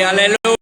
aleluya.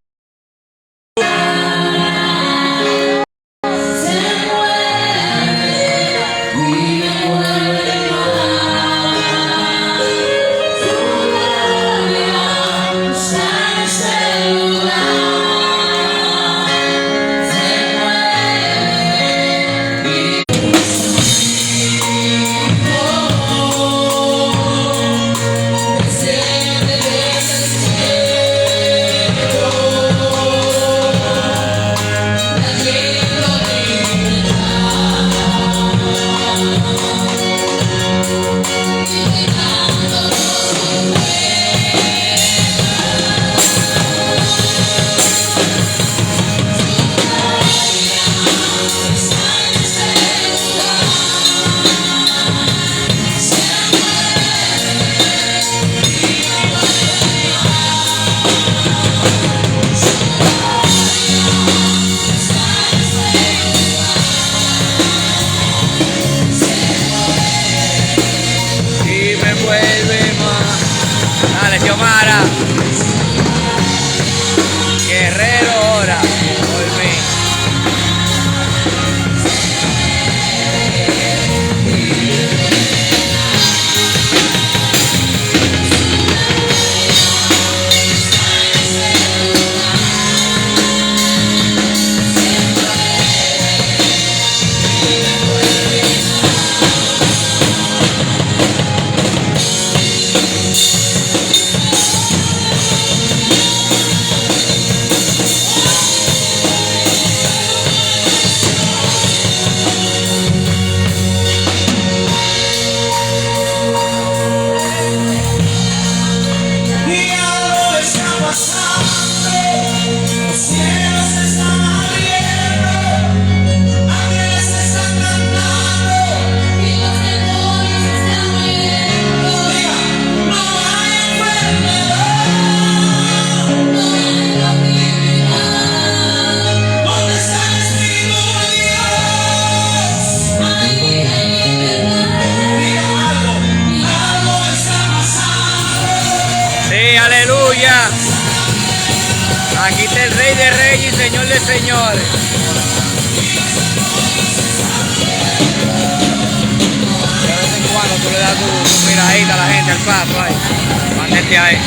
Dale, Xiomara. Guerrero ahora. Por mí. Aleluya. Aquí está el Rey de Reyes y Señor de Señores. De vez en cuando tú le das tu miradita a la gente, al paso ahí. Mantente ahí.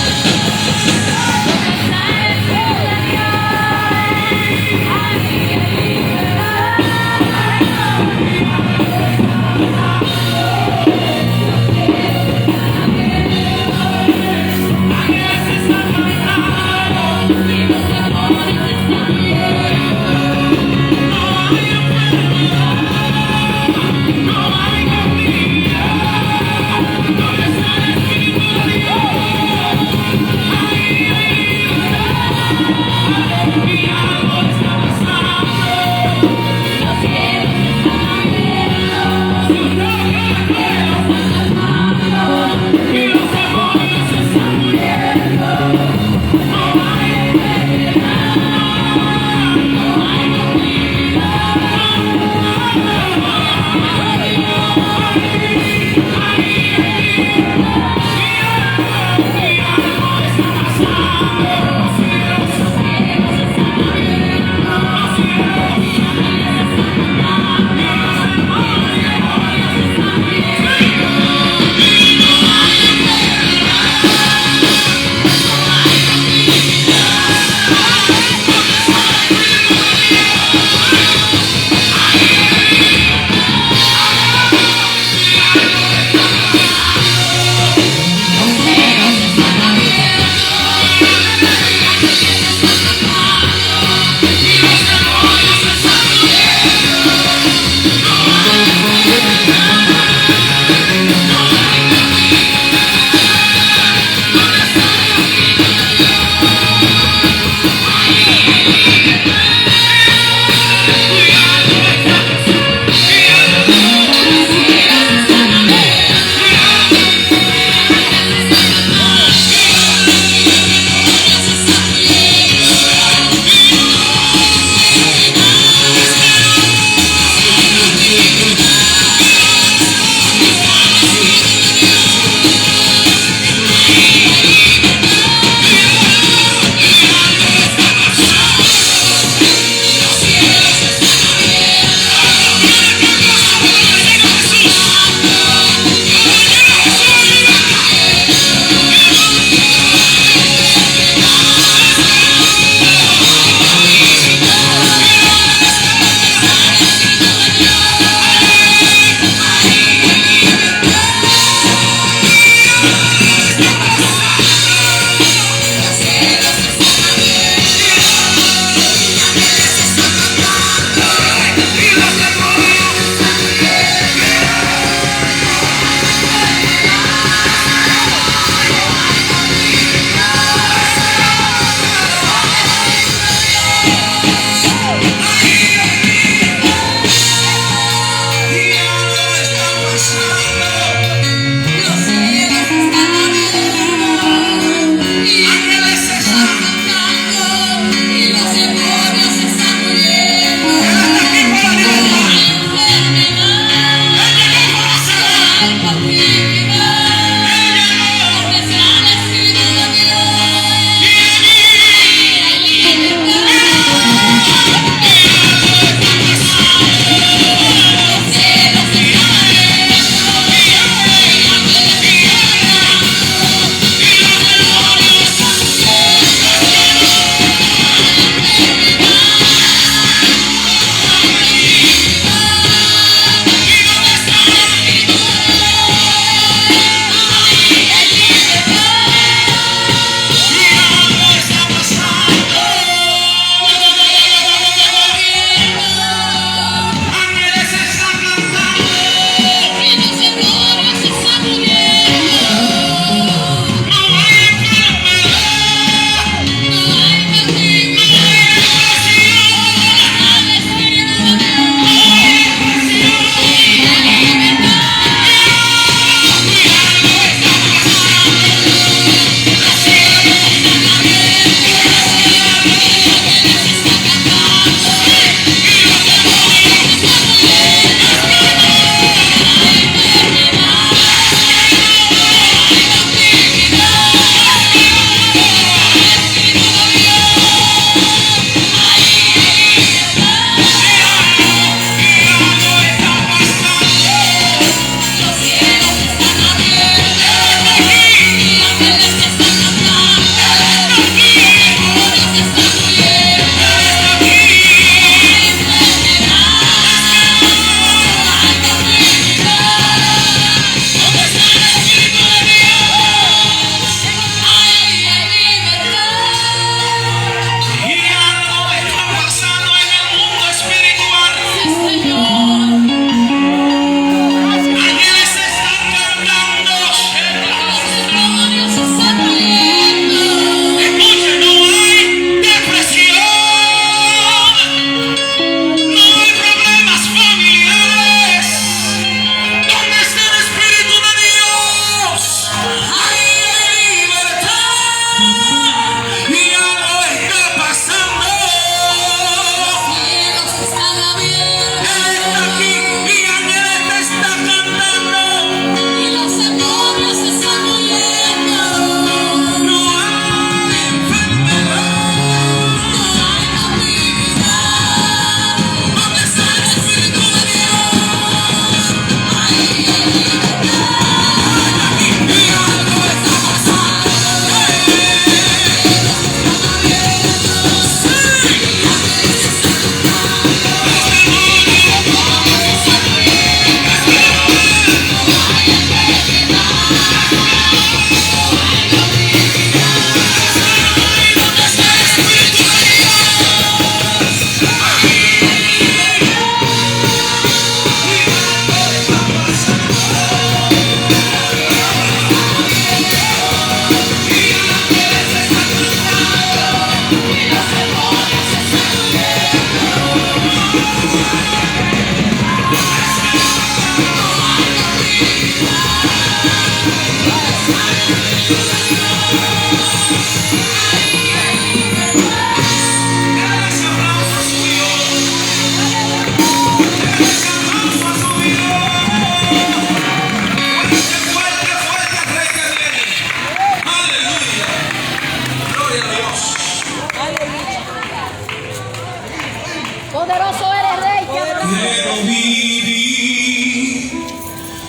Poderoso eres, Rey. Quiero vivir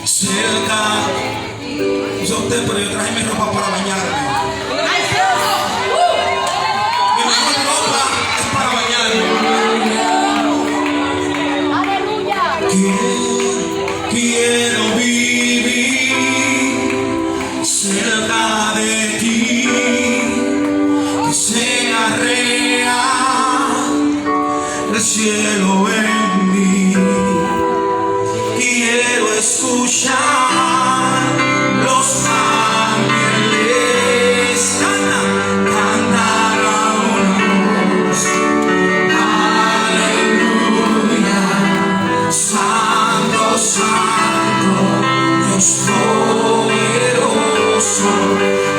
cerca. Yo usted, pero yo traje mi ropa para bañarme. Mi mejor ropa es para bañarme. Aleluya. Quiero vivir cerca de ti, que sea real el cielo en mí. Quiero escuchar los ángeles cantar a una voz. Aleluya, Santo, Santo, Dios poderoso,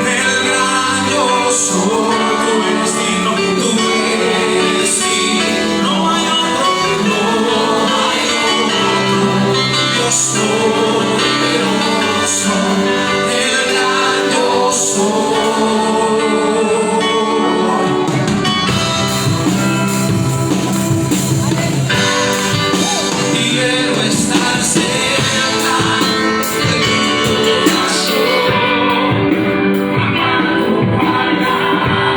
el gran yo soy. Tú eres digno, tú eres digno. No hay otro, no hay otro. Dios poderoso, el gran yo soy. Quiero estar cerca de tu corazón, amado para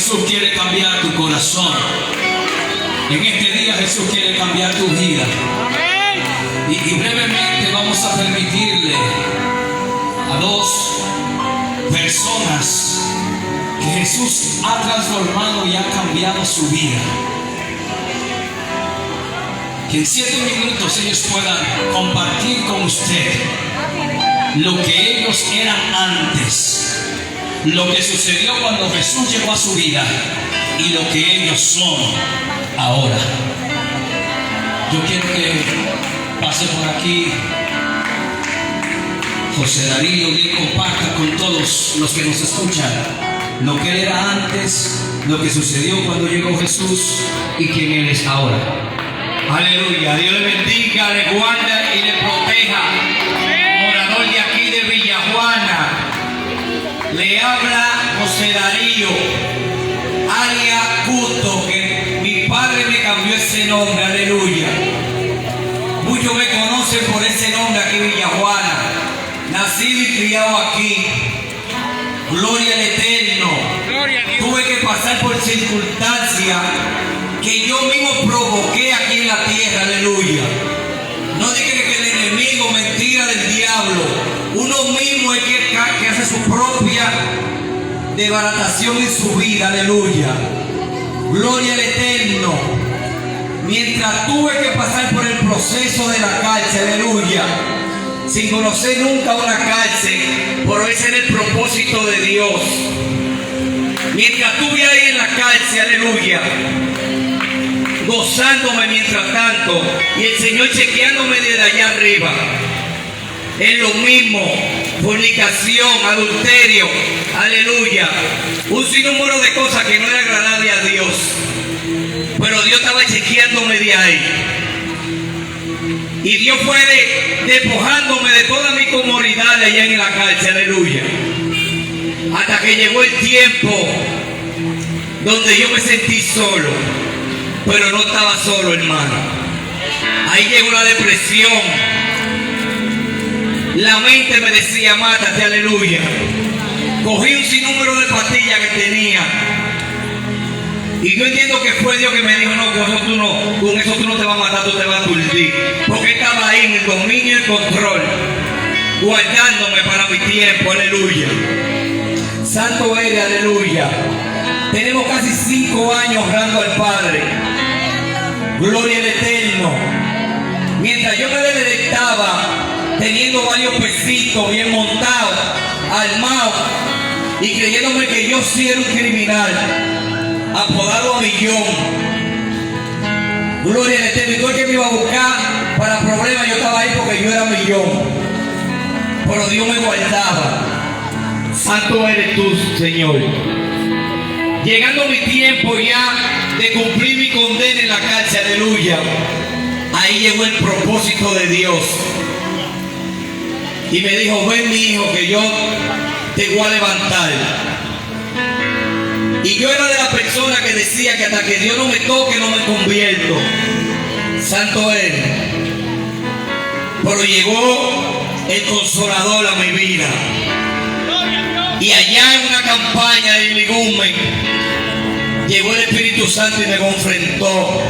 Jesús quiere cambiar tu corazón. En este día Jesús quiere cambiar tu vida. Y brevemente vamos a permitirle a dos personas que Jesús ha transformado y ha cambiado su vida, que en 7 minutos ellos puedan compartir con usted lo que ellos eran antes, lo que sucedió cuando Jesús llegó a su vida y lo que ellos son ahora. Yo quiero que pase por aquí José Darío y él comparta con todos los que nos escuchan lo que él era antes, lo que sucedió cuando llegó Jesús y quién él es ahora. Aleluya. Dios le bendiga, le guarda y le proteja. Morador de aquí de Villajuana, le habla José Darío, alias Cuto, que mi padre me cambió ese nombre. Aleluya. Muchos me conocen por ese nombre aquí en Villajuana. Nacido y criado aquí. Gloria al Eterno. Tuve que pasar por circunstancias que yo mismo provoqué aquí en la tierra. Aleluya. No diga que el enemigo, mentira del diablo. Uno mismo es que hace su propia desbaratación en su vida. Aleluya. Gloria al Eterno. Mientras tuve que pasar por el proceso de la cárcel, aleluya, sin conocer nunca una cárcel, pero ese era el propósito de Dios. Mientras estuve ahí en la cárcel, aleluya, gozándome mientras tanto, y el Señor chequeándome desde allá arriba, en lo mismo, fornicación, adulterio, aleluya, un sinnúmero de cosas que no era agradable a Dios, pero Dios estaba chequeándome de ahí. Y Dios fue despojándome de toda mi comodidad allá en la cárcel, aleluya. Hasta que llegó el tiempo donde yo me sentí solo, pero no estaba solo, hermano. Ahí llegó la depresión. La mente me decía, mátate, aleluya. Cogí un sinnúmero de pastillas que tenía. Y yo entiendo que fue Dios que me dijo, no, con eso tú no te vas a matar, tú te vas a aturdir. Porque estaba ahí en el dominio y el control, guardándome para mi tiempo, aleluya. Santo eres, aleluya. Tenemos casi 5 años honrando al Padre. Gloria al Eterno. Mientras yo me deleitaba, teniendo varios pesitos bien montados, armados, y creyéndome que yo sí era un criminal, apodado a Millón. Gloria al Eterno. Y todo el que me iba a buscar para problemas, yo estaba ahí porque yo era Millón. Pero Dios me guardaba. Santo eres tú, Señor. Llegando mi tiempo ya de cumplir mi condena en la cárcel, aleluya, ahí llegó el propósito de Dios. Y me dijo, ven mi hijo, que yo te voy a levantar. Y yo era de la persona que decía que hasta que Dios no me toque no me convierto. Santo Él. Pero llegó el Consolador a mi vida. Y allá en una campaña de Ligumen llegó el Espíritu Santo y me confrontó.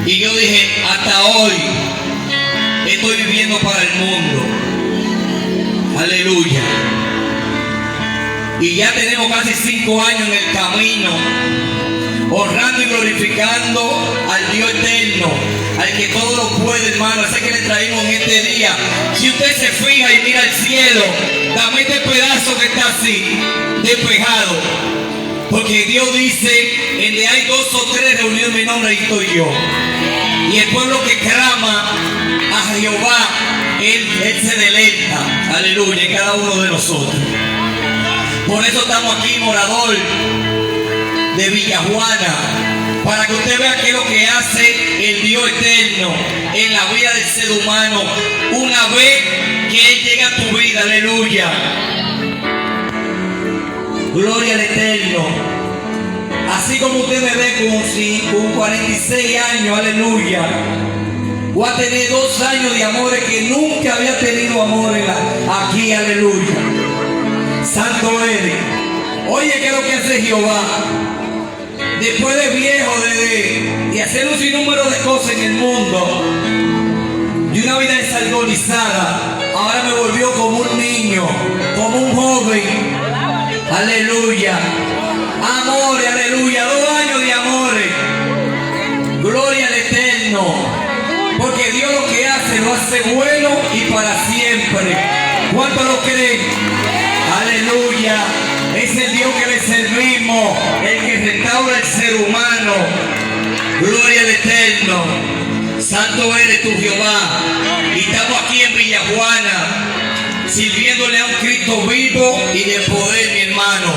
Y yo dije, hasta hoy estoy viviendo para el mundo. Aleluya. Y ya tenemos casi 5 años en el camino, honrando y glorificando al Dios eterno, al que todo lo puede, hermano. Así que le traemos en este día. Si usted se fija y mira al cielo, dame este pedazo que está así, despejado. Porque Dios dice, en donde hay 2 o 3 reunidos en mi nombre, ahí estoy yo. Y el pueblo que clama a Jehová, Él se deleita. Aleluya, en cada uno de nosotros. Por eso estamos aquí, morador de Villajuana, para que usted vea qué es lo que hace el Dios eterno en la vida del ser humano una vez que Él llega a tu vida. Aleluya. Gloria al Eterno. Así como usted me ve con 46 años, aleluya, voy a tener 2 años de amores que nunca había tenido amor aquí, aleluya. Santo eres. Oye, ¿qué es lo que hace Jehová? Después de viejo, de hacer un sinnúmero de cosas en el mundo, y una vida desorganizada, ahora me volvió como un niño, como un joven. Aleluya. Amores, aleluya. 2 años de amores. Gloria al Eterno. Porque Dios lo que hace, lo hace bueno y para siempre. ¿Cuánto lo creen? Aleluya. Es el Dios que le servimos, el que restaura el ser humano. Gloria al Eterno. Santo eres tú, Jehová. Y estamos aquí en Villajuana, sirviéndole a un Cristo vivo y de poder, mi hermano.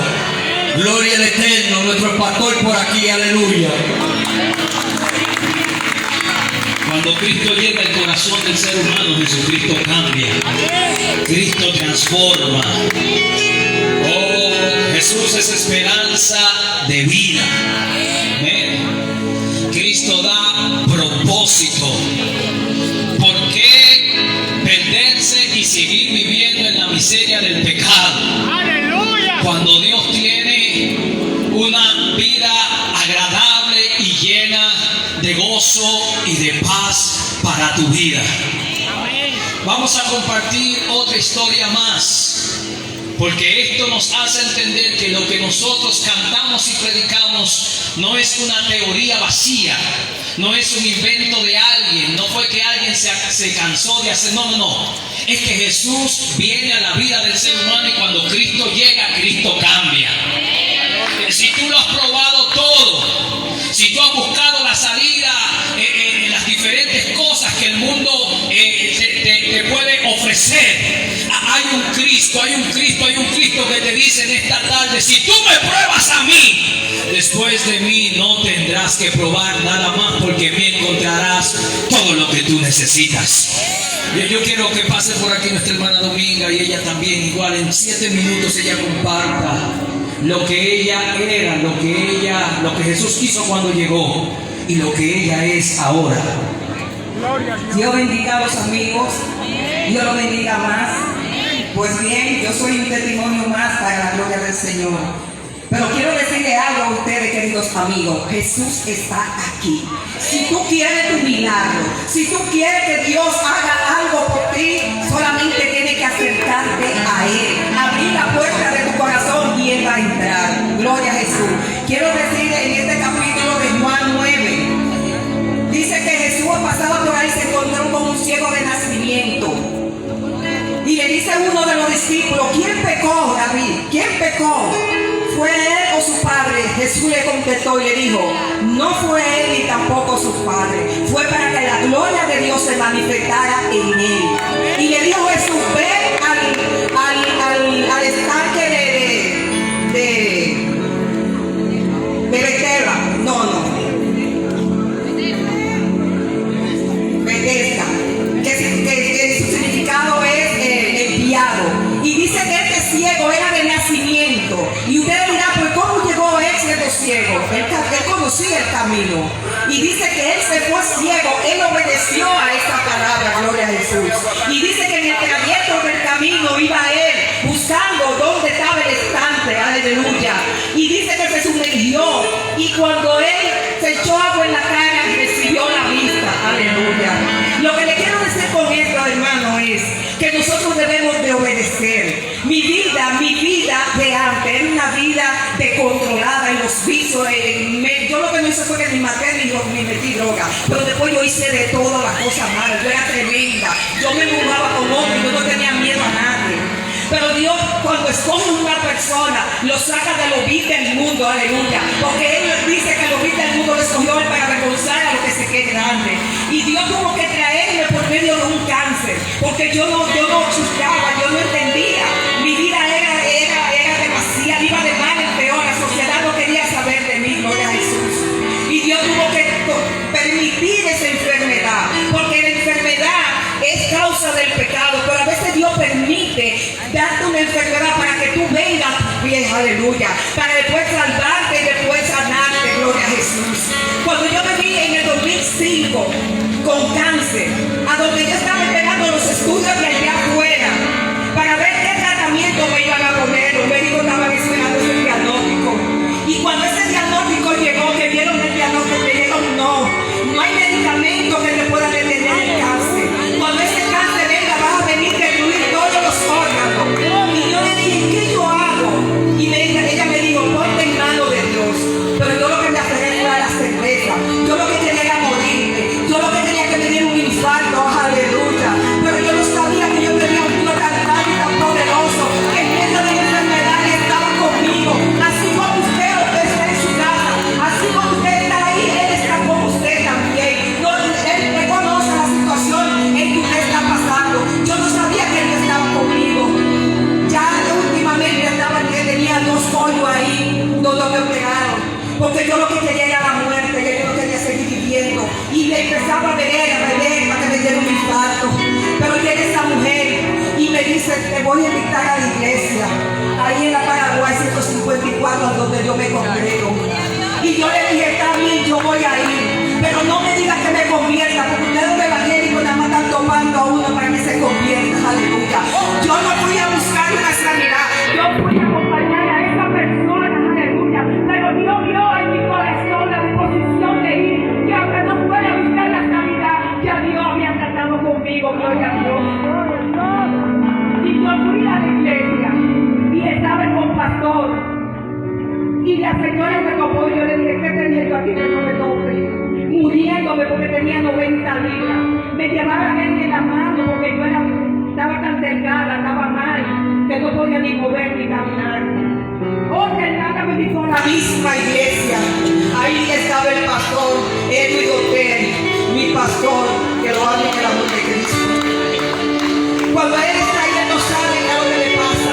Gloria al Eterno, nuestro pastor por aquí, aleluya. Cuando Cristo llega al corazón del ser humano, Jesucristo cambia. Cristo transforma. Oh, Jesús es esperanza de vida. Amén. Cristo da propósito. ¿Por qué perderse y seguir viviendo en la miseria del pecado? ¡Aleluya! Cuando Dios tiene una vida agradable y llena de gozo y de paz para tu vida. Vamos a compartir otra historia más, porque esto nos hace entender que lo que nosotros cantamos y predicamos no es una teoría vacía, no es un invento de alguien, no fue que alguien se cansó de hacer, no. Es que Jesús viene a la vida del ser humano y cuando Cristo llega, Cristo cambia. Si tú lo has probado todo, si tú has buscado la salida en las diferentes cosas que el mundo te puede ofrecer, hay un Cristo que te dice en esta tarde: si tú me pruebas a mí, después de mí no tendrás que probar nada más, porque en mí encontrarás todo lo que tú necesitas. Yo quiero que pase por aquí nuestra hermana Dominga, y ella también, igual en 7 minutos ella comparta lo que ella era, lo que Jesús hizo cuando llegó y lo que ella es ahora. Dios bendiga a los amigos, Dios los bendiga más. Pues bien, yo soy un testimonio más para la gloria del Señor. Pero quiero decirle algo a ustedes, queridos amigos: Jesús está aquí. Si tú quieres tu milagro, si tú quieres que Dios haga algo por ti, solamente tienes que acercarte a Él, abrir la puerta de tu corazón y Él va a entrar. Gloria a Jesús. Quiero decirle en este capítulo de Juan 9, dice que Jesús pasaba por ahí, se encontró con un ciego de nacimiento. Y le dice uno de los discípulos: ¿quién pecó, David? ¿Quién pecó? ¿Fue él o su padre? Jesús le contestó y le dijo: no fue él ni tampoco su padre. Fue para que la gloria de Dios se manifestara en él. Y le dijo Jesús: ve al estanque de Betesda. Betesda. Que su significado es enviado. Y dice que este ciego era de nacimiento. Y ustedes dirán: pues ¿cómo llegó él siendo ciego? Él conocía el camino. Y dice que él se fue ciego. Él obedeció a esta palabra, gloria a Jesús. Y dice que en el trayecto del camino iba él buscando dónde estaba el estante, aleluya. Y dice que se sumergió. Y cuando él se echó agua en la cara, recibió la vista, aleluya. Lo que le quiero decir con esto, hermano, es que nosotros debemos de obedecer. Mi vida de antes era una vida descontrolada en los vicios. Yo lo que no hice fue que ni maté ni metí droga, pero después yo hice de todas las cosas malas. Yo era tremenda, yo me mudaba con otro, yo no tenía miedo a nadie. Pero Dios, cuando escoge una persona, lo saca de lo vil del mundo, aleluya. Porque Él dice que lo vil del mundo lo escogió Él para avergonzar a lo que se quede grande. Y Dios tuvo que traerme por medio de un cáncer, porque yo no chuscaba, yo no entendía. Mi vida era demasiado, iba de mal en peor. La sociedad no quería saber de mí, gloria a Jesús. Y Dios tuvo que permitir esa enfermedad, porque la enfermedad es causa del pecado, pero a veces Dios permite darte una enfermedad para que tú vengas bien, aleluya, para después salvarte y después sanarte, gloria a Jesús. Cuando yo me vi en el 2005 con cáncer, a donde yo estaba esperando los estudios de allá afuera para ver qué tratamiento me iban a poner, los médicos estaban esperando ese medicamento que te pueda detener el cáncer. Cuando ese cáncer venga, vas a venir a destruir todos los órganos. Y yo le dije, ¿qué yo hago? Y ella me dijo, ponte en manos de Dios. Pero yo lo que me aferré fue a la cerveza. Yo lo que quería era morirme. Yo lo que quería que me diera un infarto, aleluya. Pero yo no sabía que yo tenía un Dios tan grande y tan poderoso, que en medio de mi enfermedad estaba conmigo. Así como usted está en su casa, así como usted está ahí, Él está con usted también. Él reconoce la situación en que usted está pasando. Yo no sabía que Él estaba conmigo. Ya últimamente tenía 2 pollos ahí, donde me operaron. Porque yo lo que quería era la muerte, yo no quería seguir viviendo. Y le empezaba a beber para que me diera un infarto. Pero llega esa mujer y me dice, te voy a invitar a la iglesia, ahí en la Paraguay 154, donde yo me congrego. Y yo le dije, está bien, yo voy a ir, pero no me digas que me convierta, porque ustedes los evangélicos nada más están tomando a uno para que se convierta, aleluya. Yo no fui a buscar una sanidad, yo fui a acompañar a esa persona, aleluya. Pero Dios vio en mi corazón la disposición de ir, que aunque no fuera a buscar la sanidad, ya Dios había tratado conmigo, gloria a Dios. Y yo fui a la iglesia y estaba el compastor. Y la señora me tocó y yo le dije, ¿qué tenía yo aquí que no me toque? Muriéndome porque tenía 90 libras. Me llevaban él en la mano porque yo estaba tan delgada, estaba mal, que no podía ni mover ni caminar. Otra hermana me dijo a la misma iglesia. Ahí estaba el pastor Edwin Hotel, mi pastor, que lo amo en el amor de Cristo. Cuando él está ahí, él no sabe qué es lo que le pasa.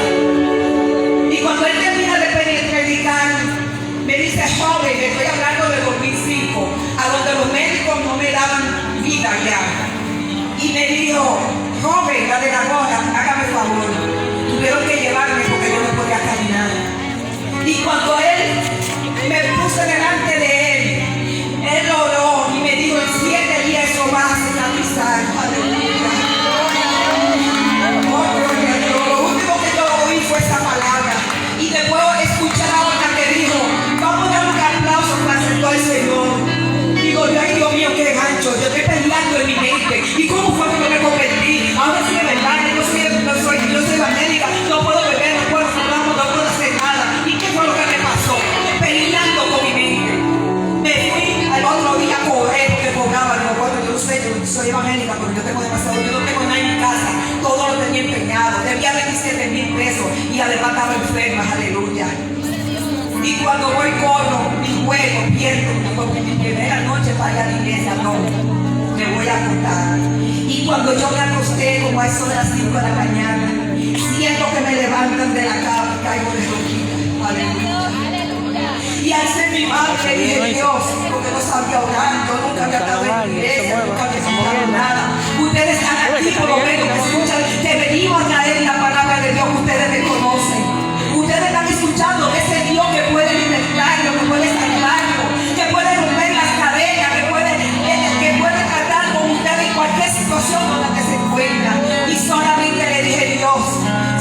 Y cuando él termina de predicar, me dice, joven, le estoy hablando del 2005, a donde los médicos no me daban vida ya. Y me dijo, joven, la de la gorra, hágame favor. Tuvieron que llevarme porque yo no podía caminar. Y cuando él me puso delante de él oró y me dijo, en 7 días eso va a cicatrizar. Aleluya. Lo último que yo oí fue esa palabra. Y después escuché a otra que dijo, vamos a dar un aplauso para aceptar al Señor. Digo, ay Dios mío, qué gancho, yo estoy peleando en mi mente. ¿Y cómo fue que yo me convertí? Ahora sí es verdad, yo soy evangélica, no puedo beber, no puedo fumar, no puedo hacer nada. ¿Y qué fue lo que me pasó? Peleando con mi mente. Me fui al otro día a correr porque cobraba, no recuerdo, yo no sé, yo soy evangélica, pero yo tengo demasiado, yo no tengo nada en mi casa, todo lo tenía empeñado, debía 27,000 pesos y además estaba enferma, aleluya. Y cuando voy corro, mi juego, pierdo, porque mi primera noche para ir a la iglesia, no, me voy a acostar. Y cuando yo me acosté, como a eso de las 5 de la mañana, siento que me levantan de la cama y caigo de rodillas, aleluya. Y al ser mi madre, le dije, Dios, porque no sabía orar, yo nunca había estado en la iglesia, nunca había escuchado nada. Ustedes están aquí, por lo menos que escuchan, que venimos a traer la palabra de Dios, ustedes me conocen. Ustedes están escuchando ese Dios que puede libertarlo, que puede salvarlo, que puede romper las cadenas, que puede tratar con ustedes en cualquier situación en la que se encuentran. Y solamente le dije, Dios,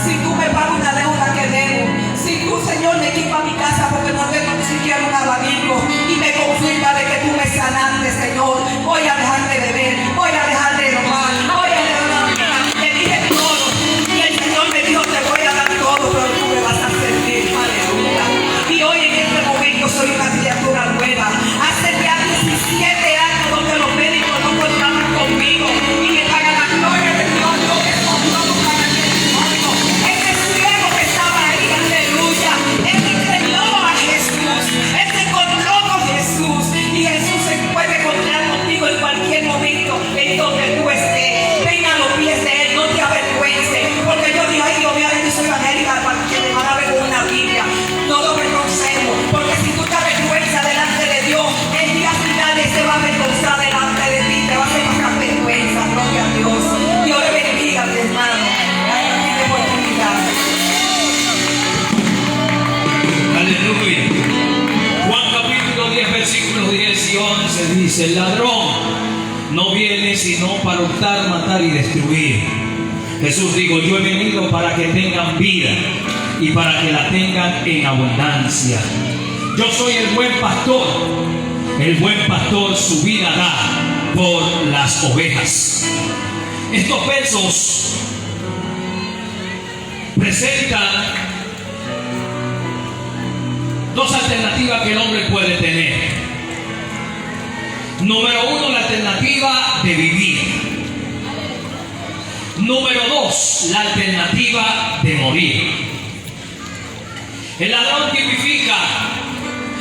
si tú me pagas una deuda que debo, si tú, Señor, me equipas mi casa porque no tengo ni siquiera un abanico y me confirma de que tú me sanaste, Señor, voy a dejar de beber, voy a dejar de robar, voy a dejar de... Le dije todo y el Señor me dijo, te voy a dar todo, pero tú me vas a servir, aleluya. Y hoy en este momento soy una criatura nueva. Hace ya 17 años donde los médicos no contaban conmigo y para la gloria de Dios, yo me conozco para el testimonio. Ese ciego que estaba ahí, aleluya, él creyó a Jesús, él se encontró con Jesús y Jesús se puede encontrar contigo en cualquier momento en donde tú estés. Ven a los pies de él, no te avergüences, porque yo digo, ay Dios mío, yo soy evangélica, para que me van a ver con una Biblia. No lo reconocemos, porque si tú te avergüenzas delante de Dios, el día final se va a avergonzar delante de ti, te va a hacer pasar vergüenza, gloria a Dios. Dios le bendiga, mi hermano. Ay, a ti te oportunidad. Aleluya. Juan capítulo 10, versículos 10 y 11 dice, el ladrón no viene sino para hurtar, matar y destruir. Jesús dijo, yo he venido para que tengan vida y para que la tengan en abundancia. Yo soy el buen pastor su vida da por las ovejas. Estos versos presentan dos alternativas que el hombre puede tener. Número uno, la alternativa de vivir. Número dos, la alternativa de morir. El ladrón tipifica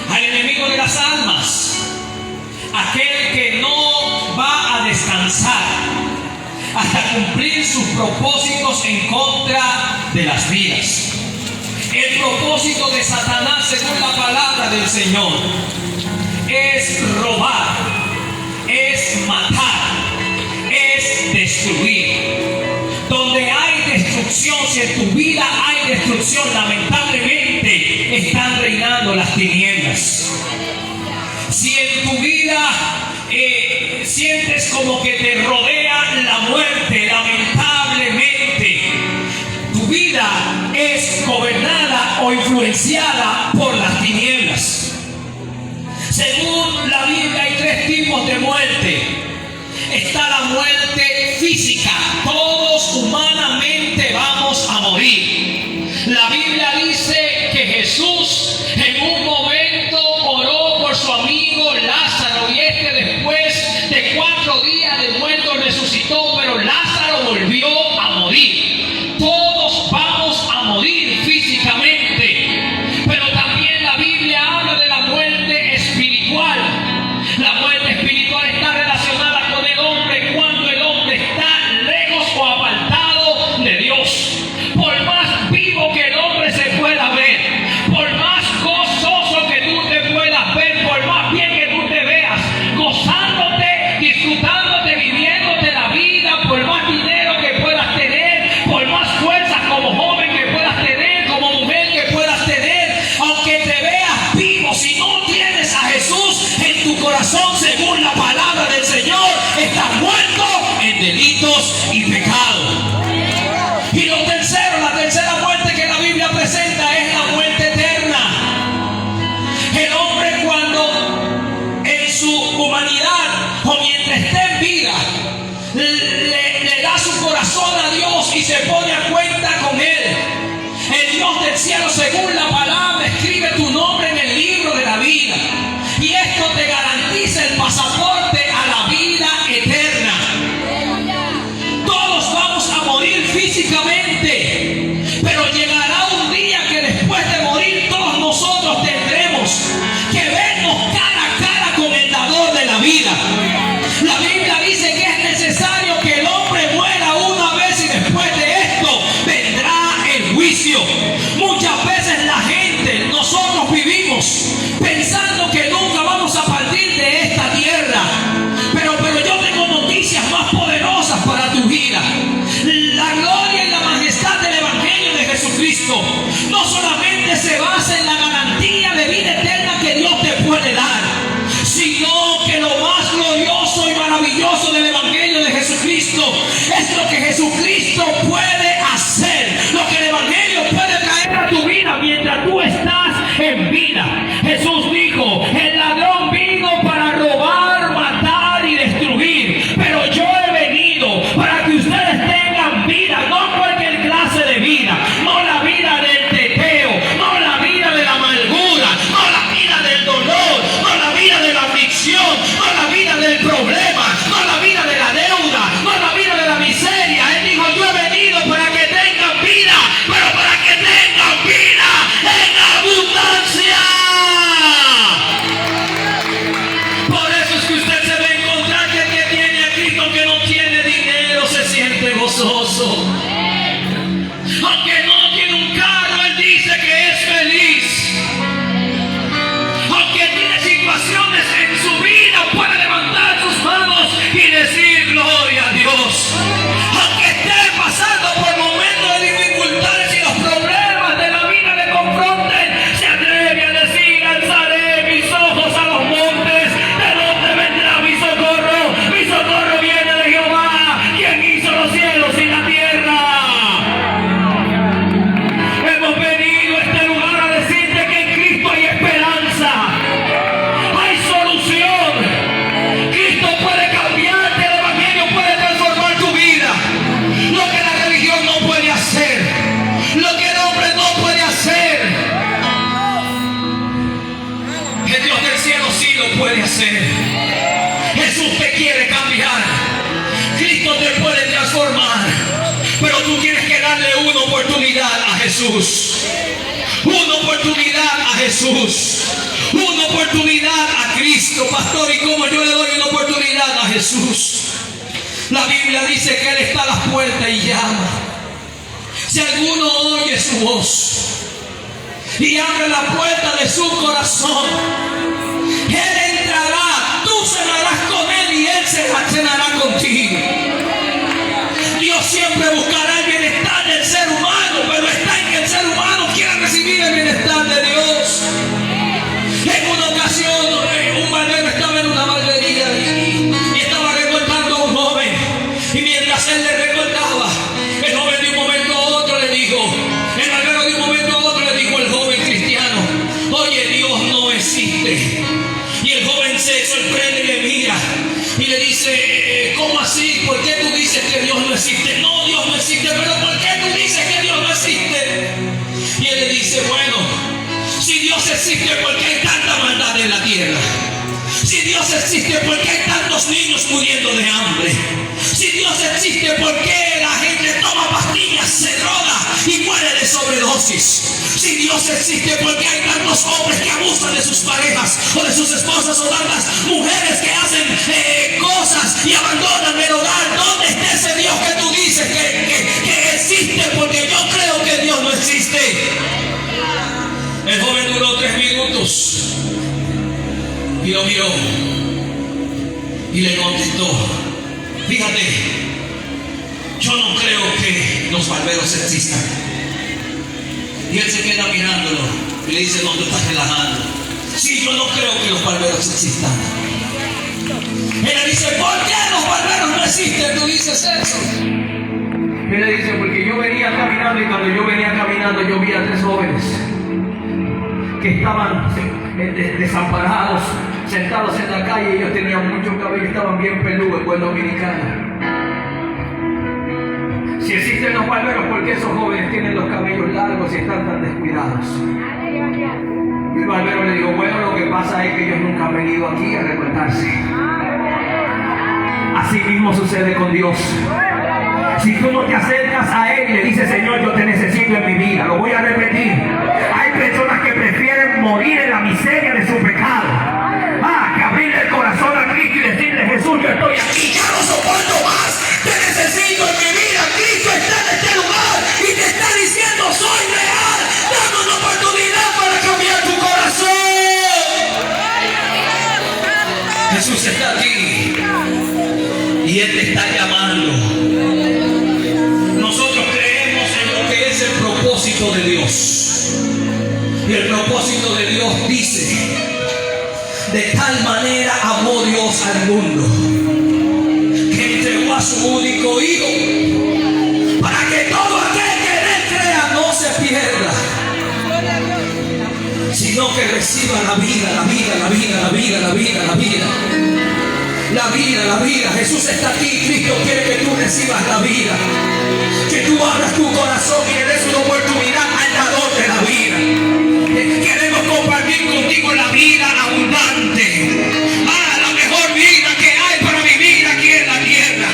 al enemigo de las almas, aquel que no va a descansar hasta cumplir sus propósitos en contra de las vidas. El propósito de Satanás, según la palabra del Señor, es robar, es matar, es destruir. Donde hay destrucción, si en tu vida hay destrucción, lamentablemente están reinando las tinieblas. Si en tu vida sientes como que te rodea la muerte, lamentablemente tu vida es gobernada o influenciada por las tinieblas. Según la Biblia hay tres tipos de muerte. Está la muerte física. Todos humanamente vamos a morir. La Biblia dice que Jesús en un momento oró por su amigo Lázaro, y después de 4 días de muerto resucitó, pero Lázaro volvió a morir. Todos vamos a morir físicamente, pero también la Biblia habla de la muerte espiritual. La muerte espiritual está relacionada con el hombre cuando el hombre está lejos o apartado de Dios. Por más vivo que el hombre se pueda ver, por más gozoso que tú te puedas ver, por más bien que tú te veas, gozándote, disfrutándote, viviéndote la vida, por más dinero que puedas tener, por más fuerzas como joven que puedas tener, como mujer que puedas tener, aunque te veas vivo, si no tienes a Jesús en tu corazón, según la palabra del Señor, estás muerto en delitos y pecados. Y lo tercero, la tercera muerte que la Biblia presenta es la muerte eterna. El hombre, cuando en su humanidad o mientras esté en vida le da su corazón a Dios y se pone a cuenta con Él, el Dios del cielo, según la palabra, escribe tu nombre en el libro de la vida, y esto te garantiza el pasaporte a la vida eterna. Todos vamos a morir físicamente, pero llegará un día que después de morir todos nosotros tendremos que vernos cara a cara con el dador de la vida. La Biblia dice que es necesario que el hombre muera una vez y después de esto vendrá el juicio. Muchas veces la gente, nosotros vivimos pensando que nunca vamos a partir de esta tierra, pero yo tengo noticias más poderosas para tu vida. La gloria y la majestad del Evangelio de Jesucristo no solamente se basa en la garantía de vida eterna que Dios te puede dar, sino que lo más glorioso y maravilloso del Evangelio de Jesucristo es lo que Jesucristo puede hacer, lo que el Evangelio puede traer a tu vida mientras tú estás en vida. Jesús dijo: el ladrón vino para robar, matar y destruir, pero yo he venido para que ustedes tengan vida, no cualquier clase de vida, no la vida del teteo, no la vida de la amargura, no la vida del dolor, no la vida de la aflicción, no la vida del problema, no la vida de la deuda, no la vida de la miseria. Él dijo: yo he venido para que tengan vida, pero para que tengan vida en abundancia. Por eso es que usted se va a encontrar que el que tiene a Cristo, que no tiene dinero, se siente gozoso. Aunque no tiene un carro, él dice que es feliz. Aunque tiene situaciones en su vida, puede levantar sus manos y decir: gloria a Dios. Aunque esté pasando por momentos de dificultades y los problemas de la vida le confronten, se atreve a decir: alzaré mis ojos a los montes, ¿de dónde vendrá mi socorro? Mi socorro viene de Jehová, quien hizo los cielos y la tierra. Jesús. Una oportunidad a Jesús. Una oportunidad a Cristo, pastor. ¿Y cómo yo le doy una oportunidad a Jesús? La Biblia dice que Él está a las puertas y llama. Si alguno oye su voz y abre la puerta de su corazón, Él entrará, tú cenarás con Él y Él cenará contigo. Dios siempre buscará el bienestar del ser humano, pero está en que el ser humano quiera recibir el bienestar de Dios. En una ocasión, un barbero estaba en una barbería y estaba recortando a un joven. Y mientras él le recortaba, el joven de un momento a otro le dijo, el barbero de un momento a otro le dijo al joven cristiano: oye, Dios no existe. Y el joven se sorprende y le mira y le dice: ¿cómo así? ¿Por qué tú dices que Dios no existe? No, Dios no existe, pero ¿por qué tú dices que Dios no existe? Y él le dice: bueno, si Dios existe, ¿por qué hay tanta maldad en la tierra? Si Dios existe, ¿por qué hay tantos niños muriendo de hambre? Si Dios existe, ¿por qué la gente toma pastillas, se droga y muere de sobredosis? Si Dios existe, ¿por qué hay tantos hombres que abusan de sus parejas o de sus esposas, o tantas mujeres que hacen cosas y abandonan el hogar? ¿Dónde está ese Dios que tú dices que existe? Porque yo creo que Dios no existe. El joven duró 3 minutos y lo miró y le contestó: fíjate, yo no creo que los barberos existan. Y él se queda mirándolo y le dice: no, tú estás relajando. Sí, yo no creo que los barberos existan. Él le dice: ¿por qué los barberos no existen? Tú dices eso. Él le dice: porque yo venía caminando, y cuando yo venía caminando yo vi a 3 jóvenes que estaban desamparados, sentados en la calle. Ellos tenían mucho cabello, estaban bien peludos, en buen dominicano. Si existen los barberos, ¿por qué esos jóvenes tienen los cabellos largos y están tan descuidados? Y el barbero le dijo: bueno, lo que pasa es que ellos nunca han venido aquí a recortarse. Así mismo sucede con Dios. Si tú no te acercas a Él y le dices: Señor, yo te necesito en mi vida, lo voy a repetir. Hay personas que prefieren morir en la miseria de su pecado, que abrirle el corazón a Cristo y decirle: Jesús, yo estoy aquí, ya no soporto más, te necesito en mi vida. Cristo está en este lugar y te está diciendo: soy real, dame una oportunidad para cambiar tu corazón. Jesús está aquí y Él te está llamando. Nosotros creemos en lo que es el propósito de Dios. Y el propósito de Dios dice: de tal manera amó Dios al mundo, que entregó a su único Hijo, para que todo aquel que en Él crea no se pierda, sino que reciba la vida, la vida, la vida, la vida, la vida, la vida. La vida, la vida. Jesús está aquí. Cristo quiere que tú recibas la vida, que tú abras tu corazón y le des una oportunidad al dador de la vida. Queremos compartir contigo la vida abundante, la mejor vida que hay para vivir aquí en la tierra.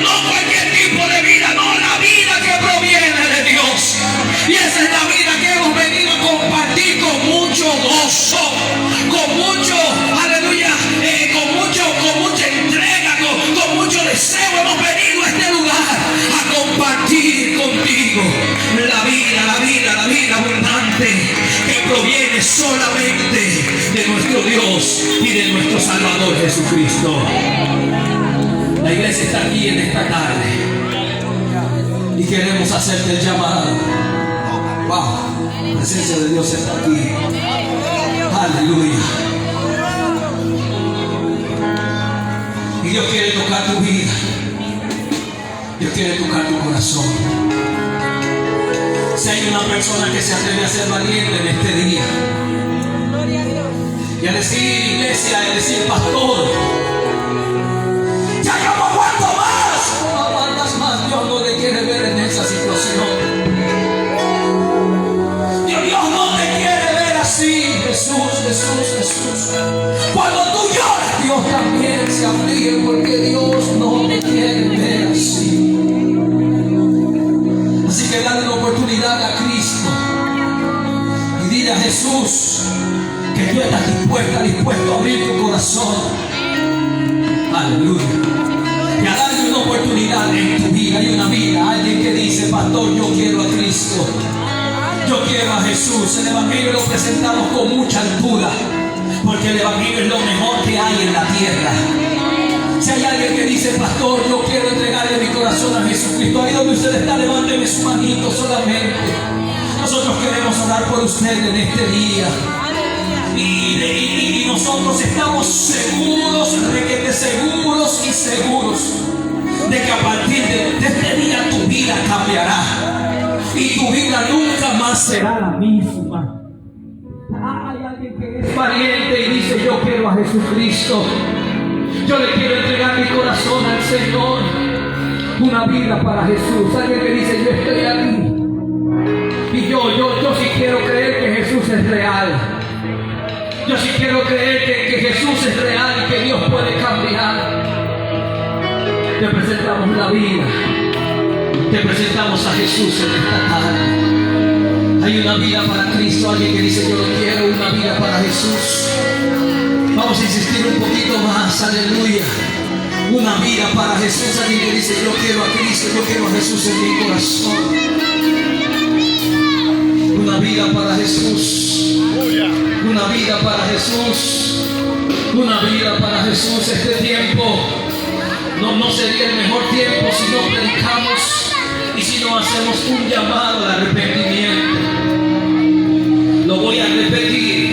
No cualquier tipo de vida, no, la vida que proviene de Dios. Y esa es la vida que hemos venido a compartir con mucho gozo, con mucho, aleluya, con mucha entrega, con mucho deseo. Hemos venido a este lugar a compartir contigo la vida, la vida, la vida abundante que proviene solamente de nuestro Dios y de nuestro Salvador Jesucristo. La iglesia está aquí en esta tarde y queremos hacerte el llamado. Wow, la presencia de Dios está aquí. Aleluya. Y Dios quiere tocar tu vida. Dios quiere tocar tu corazón. Si hay una persona que se atreve a ser valiente en este día y a decir: iglesia, y a decir: pastor, ya yo no aguanto más, no aguantas más, Dios no te quiere ver en esa situación. Dios no te quiere ver así. Jesús, Jesús, Jesús. Cuando tú lloras, Dios también se aflige, porque Dios no te quiere ver así. Así que dale la oportunidad a Cristo. Jesús, que tú estás dispuesto a abrir tu corazón. Aleluya. Y a darle una oportunidad en tu vida. Hay una vida, alguien que dice: pastor, yo quiero a Cristo, yo quiero a Jesús. El Evangelio lo presentamos con mucha altura, porque el Evangelio es lo mejor que hay en la tierra. Si hay alguien que dice: pastor, yo quiero entregarle mi corazón a Jesucristo, ahí donde usted está, levánteme su manito solamente. Nosotros queremos orar por usted en este día. Y nosotros estamos seguros, requete seguros y seguros de que a partir de este día tu vida cambiará y tu vida nunca más será la misma. Hay alguien que es valiente y dice: yo quiero a Jesucristo, yo le quiero entregar mi corazón al Señor, una vida para Jesús. Alguien que dice: yo estoy aquí y yo sí quiero creer que Jesús es real. Yo sí quiero creer que Jesús es real y que Dios puede cambiar. Te presentamos la vida, te presentamos a Jesús en esta tarde. Hay una vida para Cristo. Alguien que dice: yo quiero una vida para Jesús. Vamos a insistir un poquito más, aleluya. Una vida para Jesús. Alguien que dice: yo quiero a Cristo, yo quiero a Jesús en mi corazón. Una vida para Jesús. Una vida para Jesús. Una vida para Jesús. Este tiempo no sería el mejor tiempo si no predicamos y si no hacemos un llamado al arrepentimiento. Lo voy a repetir.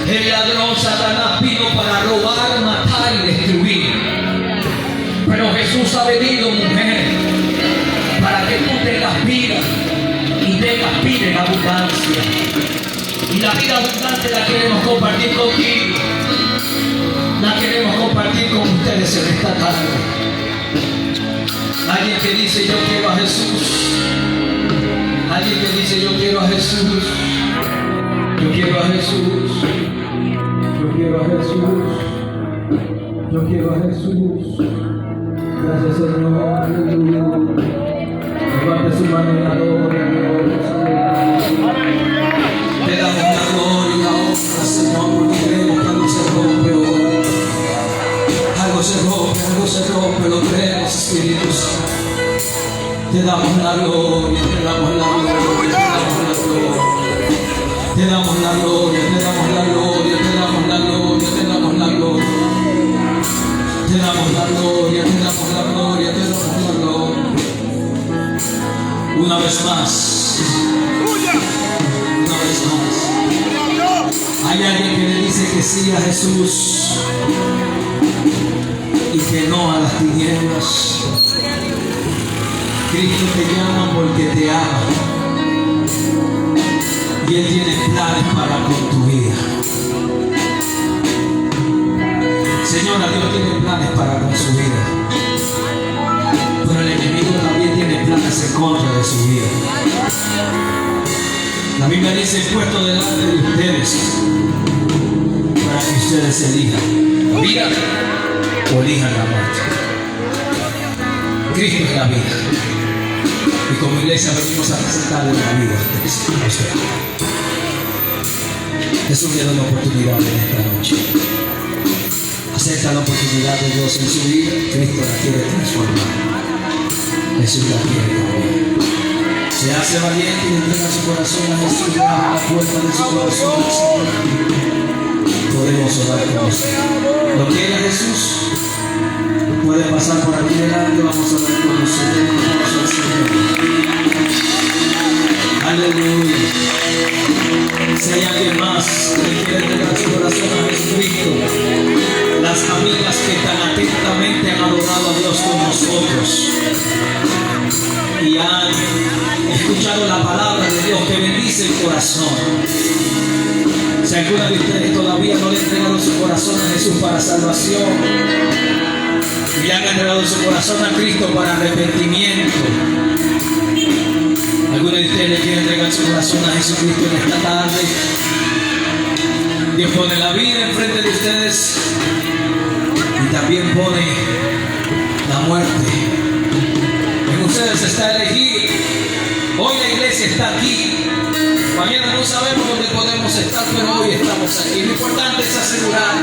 El ladrón Satanás vino para robar, matar y destruir. Pero Jesús ha venido, mujer, para que tú tengas vida y tengas vida en abundancia. Y la vida abundante la queremos compartir contigo. La queremos compartir con ustedes en esta tarde. Alguien que dice: yo quiero a Jesús. Alguien que dice: yo quiero a Jesús. Yo quiero a Jesús. Yo quiero a Jesús. Yo quiero a Jesús. Gracias, Señor. Aleluya. Levante su mano en la gloria. Te damos la gloria y la honra, Señor, porque creemos que algo se rompe hoy. Algo se rompe, lo creemos, Espíritu Santo. Te damos la gloria, te damos la gloria, te damos la gloria. Te damos la gloria, te damos la gloria, te damos la gloria. Te damos la gloria, te damos la gloria, te damos la gloria. Una vez más. Una vez más. Hay alguien que le dice que sí a Jesús y que no a las tinieblas. Cristo te llama porque te ama y Él tiene planes para con tu vida. Señora, Dios tiene planes para con su vida, pero el enemigo también tiene planes en contra de su vida. La Biblia dice: puesto delante de ustedes para que ustedes elijan la vida o elijan la muerte. Cristo es la vida. Y como iglesia venimos a presentarle la vida a usted. Jesús le da una oportunidad en esta noche. Acepta la oportunidad de Dios en su vida. Cristo la quiere transformar. Jesús la quiere cambiar. Se hace valiente y entrega su corazón a Jesús, a la puerta de su corazón. Podemos orar con usted. ¿Lo quiere a Jesús? Puede pasar por aquí delante. Vamos a orar con nosotros. Vamos al Señor. Aleluya. Si hay alguien más que quiere entregar su corazón a Jesucristo, las amigas que tan atentamente han adorado a Dios con nosotros y han escuchado la palabra de Dios que bendice el corazón. Si alguna de ustedes todavía no le ha entregado su corazón a Jesús para salvación y le han entregado su corazón a Cristo para arrepentimiento, alguna de ustedes le quiere entregar su corazón a Jesucristo en esta tarde, Dios pone la vida enfrente de ustedes y también pone la muerte. En ustedes está elegir. Hoy la iglesia está aquí Mañana no sabemos dónde podemos estar, pero hoy estamos aquí. Lo importante es asegurar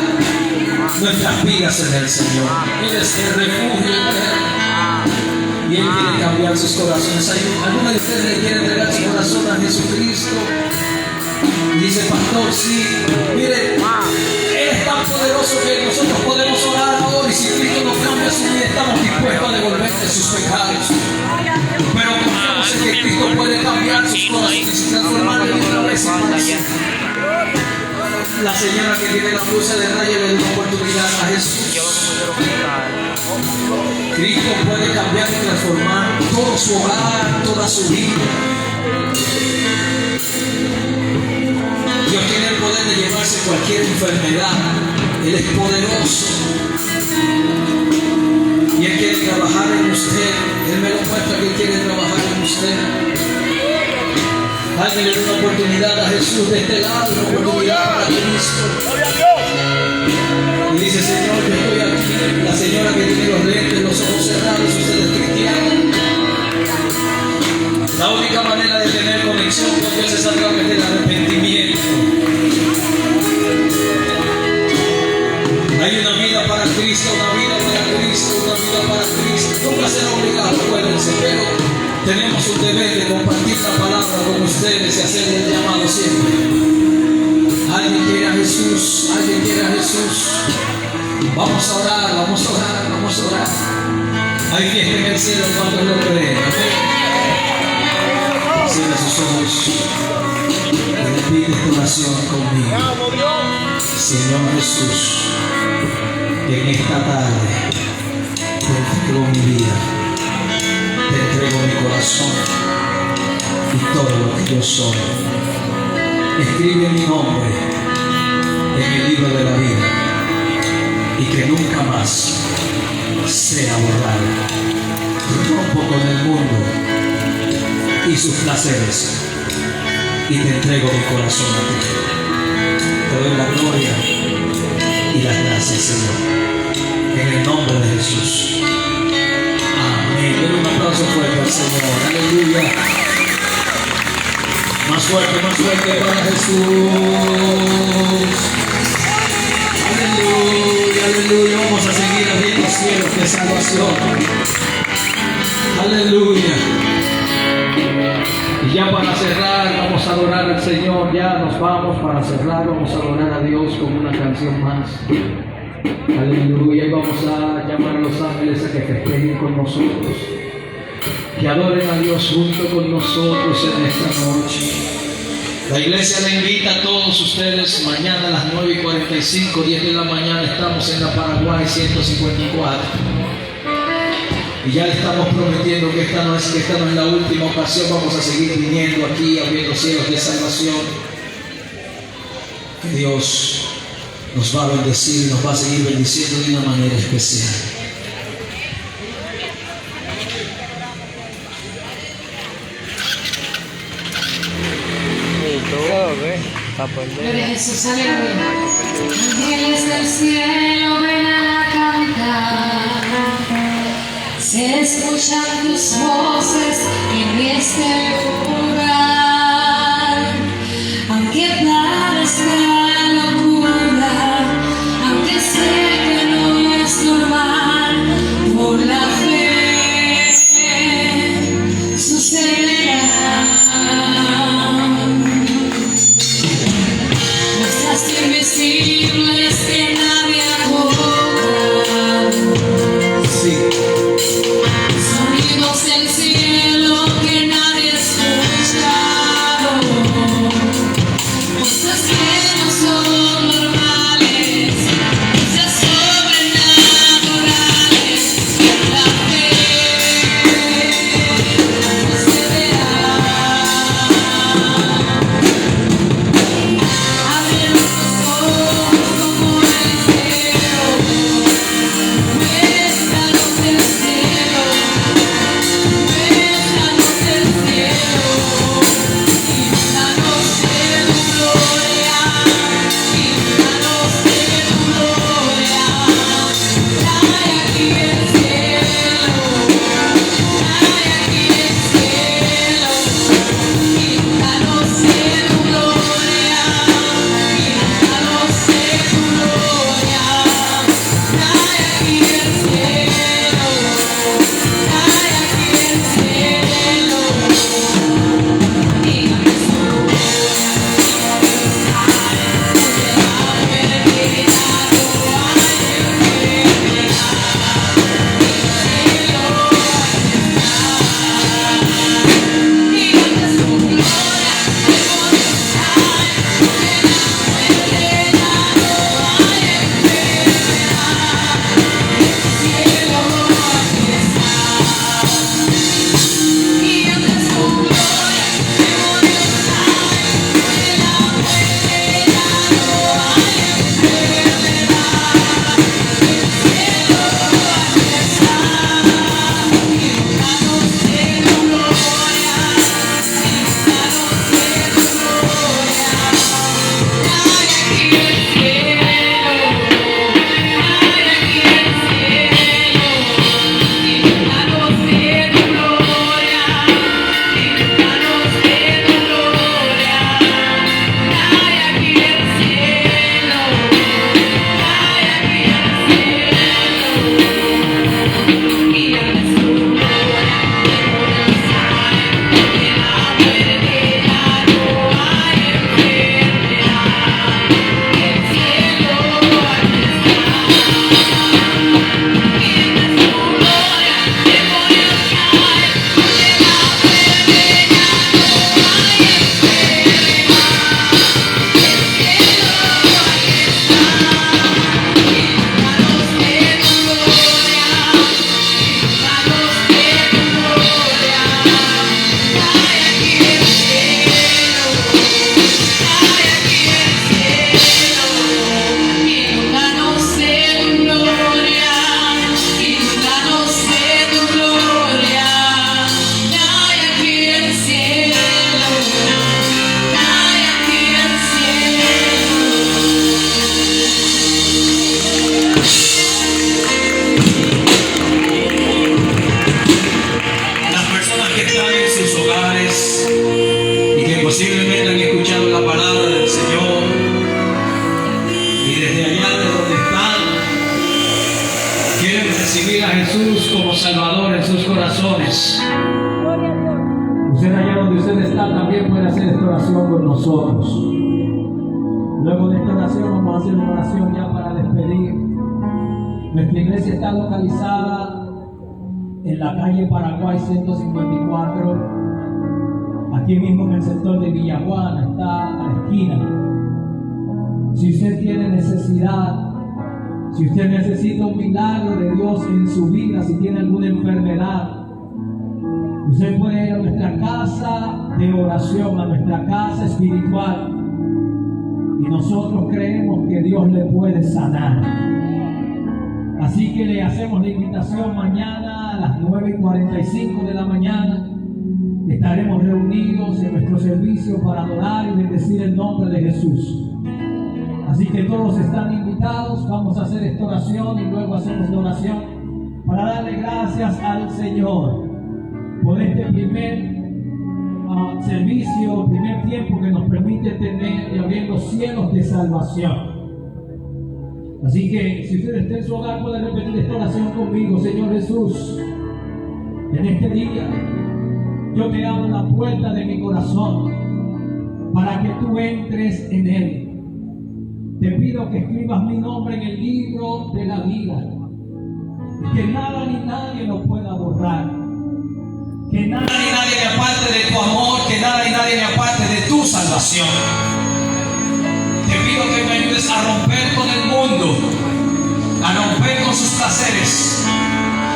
nuestras vidas en el Señor. Él es el refugio eterno. Y Él quiere cambiar sus corazones. ¿Alguna de ustedes le quiere entregar su corazón a Jesucristo? Dice, pastor, sí. Mire, Él es tan poderoso que nosotros podemos orar ahora, y si Cristo nos cambia su vida, estamos dispuestos a devolverle sus pecados. Pero confiamos en que Cristo puede cambiar sus corazones y transformarlo de una vez en más. La señora que tiene la blusa de raya le dio una oportunidad a Jesús. Cristo puede cambiar y transformar todo su hogar, toda su vida. Dios tiene el poder de llevarse cualquier enfermedad. Él es poderoso. Y Él quiere trabajar en usted. Él me lo muestra que Él quiere trabajar en usted. Alguien le da una oportunidad a Jesús de este lado, una oportunidad para Cristo. Y dice, Señor, yo estoy aquí. La señora que tiene los lentes, los ojos cerrados, usted es cristiano. La única manera de tener conexión con Dios es a través del arrepentimiento. Hay una vida para Cristo, una vida para Cristo, una vida para Cristo. Nunca será obligado, acuérdense, pero tenemos un deber de compartir la palabra con ustedes y hacer el llamado siempre. Alguien quiere a Jesús, alguien quiere a Jesús. Vamos a orar, vamos a orar, vamos a orar. Hay fiesta en el cielo cuando lo creen. Cierra sus ojos y repite esta oración conmigo. Señor Jesús, que en esta tarde te entrego mi vida, te entrego mi corazón y todo lo que yo soy. Escribe mi nombre en el libro de la vida y que nunca más sea borrado. Rompo con el mundo y sus placeres y te entrego mi corazón a ti. Te doy la gloria y las gracias, Señor, en el nombre de Jesús. Amén. Denle un aplauso fuerte al Señor. Aleluya. Más fuerte para Jesús. Aleluya, aleluya. Vamos a seguir abriendo cielos de salvación. Aleluya. Y ya para cerrar, vamos a adorar al Señor. Ya nos vamos para cerrar. Vamos a adorar a Dios con una canción más. Aleluya. Y vamos a llamar a los ángeles a que festejen con nosotros, que adoren a Dios junto con nosotros en esta noche. La iglesia le invita a todos ustedes mañana a las 9:45, 10 de la mañana. Estamos en la Paraguay 154. Y ya le estamos prometiendo que esta no es la última ocasión. Vamos a seguir viniendo aquí, abriendo cielos de salvación. Que Dios nos va a bendecir y nos va a seguir bendiciendo de una manera especial. Gloria a Jesús, aleluya. Ángeles del cielo ven a cantar. Se escuchan tus voces en este lugar. Aunque parezca locura, aunque sé que no es normal, por la fe sucederá. Nuestras invisibles que nadie ha tocado. Sí. Sonidos del cielo que nadie ha escuchado. Cosas que no son normales, cosas sobrenaturales. La fe sucederá. Abre los ojos como el cielo, muéstranos el cielo, muéstranos el cielo, inúndanos de tu gloria, inúndanos de tu gloria, trae aquí el cielo. Salvador en sus corazones. Usted allá donde usted está también puede hacer esta oración con nosotros. Luego de esta oración vamos a hacer una oración ya para despedir. Nuestra iglesia está localizada en la calle Paraguay 154, aquí mismo en el sector de Villajuana, está a la esquina. Si usted tiene necesidad, si usted necesita un milagro de Dios en su vida, si tiene alguna enfermedad, usted puede ir a nuestra casa de oración, a nuestra casa espiritual, y nosotros creemos que Dios le puede sanar. Así que le hacemos la invitación mañana a las 9:45 de la mañana. Estaremos reunidos en nuestro servicio para adorar y bendecir el nombre de Jesús. Así que todos están invitados. Vamos a hacer esta oración y luego hacemos la oración para darle gracias al Señor por este primer servicio, primer tiempo que nos permite tener y abrir los cielos de salvación. Así que si usted está en su hogar puede repetir esta oración conmigo. Señor Jesús, en este día yo te abro la puerta de mi corazón para que tú entres en él. Te pido que escribas mi nombre en el libro de la vida y que nada ni nadie lo pueda borrar. Que nada Ni nadie me aparte de tu amor, que nada y nadie me aparte de tu salvación. Te pido que me ayudes a romper con el mundo, a romper con sus placeres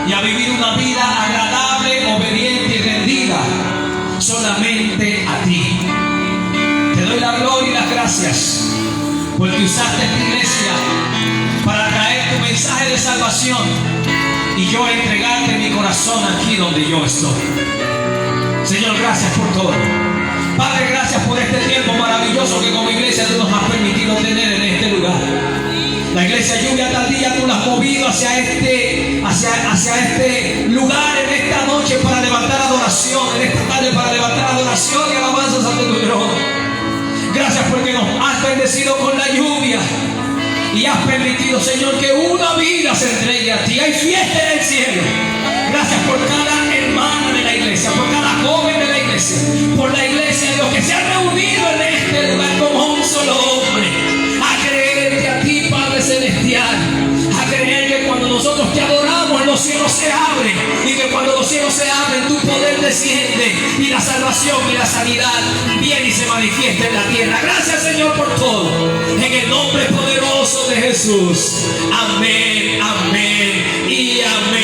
y a vivir una vida agradable, obediente y rendida solamente a ti. Te doy la gloria y las gracias porque usaste esta iglesia para traer tu mensaje de salvación y yo entregarte mi corazón aquí donde yo estoy. Señor, gracias por todo. Padre, gracias por este tiempo maravilloso que como iglesia tú nos has permitido tener en este lugar. La iglesia Lluvia tal día tú la has movido hacia este lugar en esta noche para levantar adoración, en esta tarde para levantar adoración y alabanzas ante tu trono. Gracias porque nos has bendecido con la lluvia y has permitido, Señor, que una vida se entregue a ti. Hay fiesta en el cielo. Gracias por cada hermana de la iglesia, por cada joven de la iglesia, por la iglesia de los que se han reunido en este lugar como un solo hombre, a creerte a ti, Padre Celestial, a creer que cuando nosotros te adoramos los cielos se abren y que cuando los cielos se abren tu poder desciende y la salvación y la sanidad viene y se manifiesta en la tierra. Gracias, Señor, por todo, en el nombre poderoso de Jesús. Amén, amén y amén.